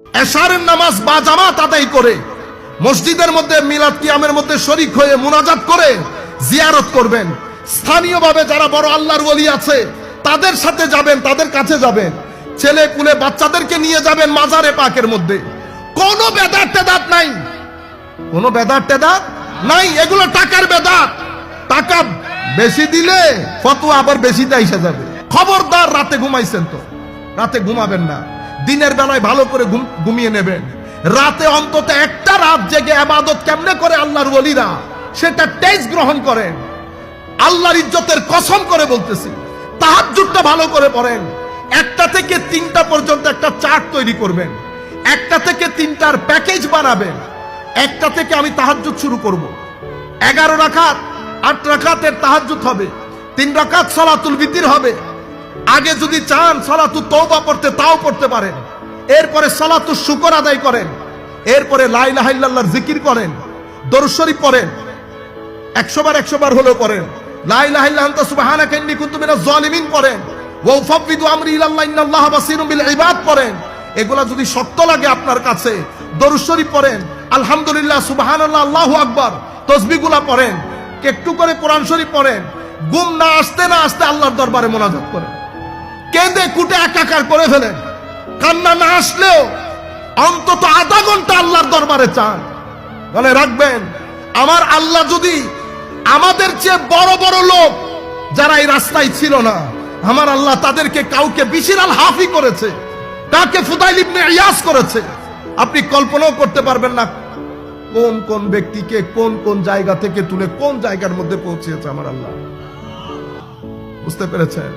এশারের নামাজ বা জামাত আদায় করে মসজিদের মধ্যে মিলাদ কিয়ামের মধ্যে শরীক হয়ে মুনাজাত করে জিয়ারত করবেন। স্থানীয়ভাবে যারা বড় আল্লাহর ওলি আছে তাদের সাথে যাবেন, তাদের কাছে যাবেন। ছেলে পুলে বাচ্চাদেরকে নিয়ে যাবেন মাজারে পাকের মধ্যে। কোনো বেদাত টেদাত নাই, কোনো বেদাত টেদাত নাই। এগুলো টাকার বেদাত। টাকা বেশি দিলে ফতোয়া আবার বেশি দেয়সা যাবে। খবরদার, রাতে ঘুমাইছেন তো রাতে ঘুমাবেন না। দিনের বেলায় ভালো করে ঘুমিয়ে নেবেন। রাতে অন্তত একটা রাত জেগে ইবাদত কেমনে করে আল্লাহর ওলিরা সেটা টেস্ট গ্রহণ করেন। আল্লাহর ইজ্জতের কসম করে বলতেছি, তাহাজ্জুদটা ভালো করে পড়েন। 1টা থেকে 3টা পর্যন্ত একটা চার্ট তৈরি করবেন। 1টা থেকে 3টার প্যাকেজ বানাবেন। 1টা থেকে আমি তাহাজ্জুদ শুরু করব। 11 রাকাত 8 রাকাতের তাহাজ্জুদ হবে। 3 রাকাত সালাতুল বিতির হবে। আগে যদি চান সালাতুত তওবা পড়তে তাও পড়তে পারেন। এরপরে সালাতুল শুকর আদায় করেন। এরপরে লা ইলাহা ইল্লাল্লাহর জিকির করেন, দরুদ শরীফ পড়েন। 100 বার 100 বার হলো পড়েন। লা ইলাহা ইল্লা আনতা সুবহানাকা ইন্নী কুনতু মিনাজ জালিমিন পড়েন। ওয়া উফাওয়িদু আমরি ইলাল্লাহ ইন্নাল্লাহা বাসীরুম বিল ইবাদ পড়েন। এগুলা যদি শক্ত লাগে আপনার কাছে, দরুদ শরীফ পড়েন, আলহামদুলিল্লাহ, সুবহানাল্লাহ, আল্লাহু আকবার, তাসবিহগুলা পড়েন, একটু করে কোরআন শরীফ পড়েন। ঘুম না আসতে আল্লাহর দরবারে মুনাজাত করেন। কেঁদে কুটে একাকার করে ফেলেন। কান্না না আসলেও অন্তত আধা ঘন্টা আল্লাহর দরবারে চান। মনে রাখবেন, আমার আল্লাহ যদি আমাদের চেয়ে বড় বড় লোক যারা এই রাস্তায় ছিল না, আমার আল্লাহ তাদেরকে কাউকে বিশির আল হাফি করেছে, কাকে ফুদাইল ইবনে ইয়াস করেছে। আপনি কল্পনাও করতে পারবেন না কোন কোন ব্যক্তিকে কোন কোন জায়গা থেকে তুলে কোন জায়গার মধ্যে পৌঁছেছে আমার আল্লাহ। বুঝতে পেরেছেন?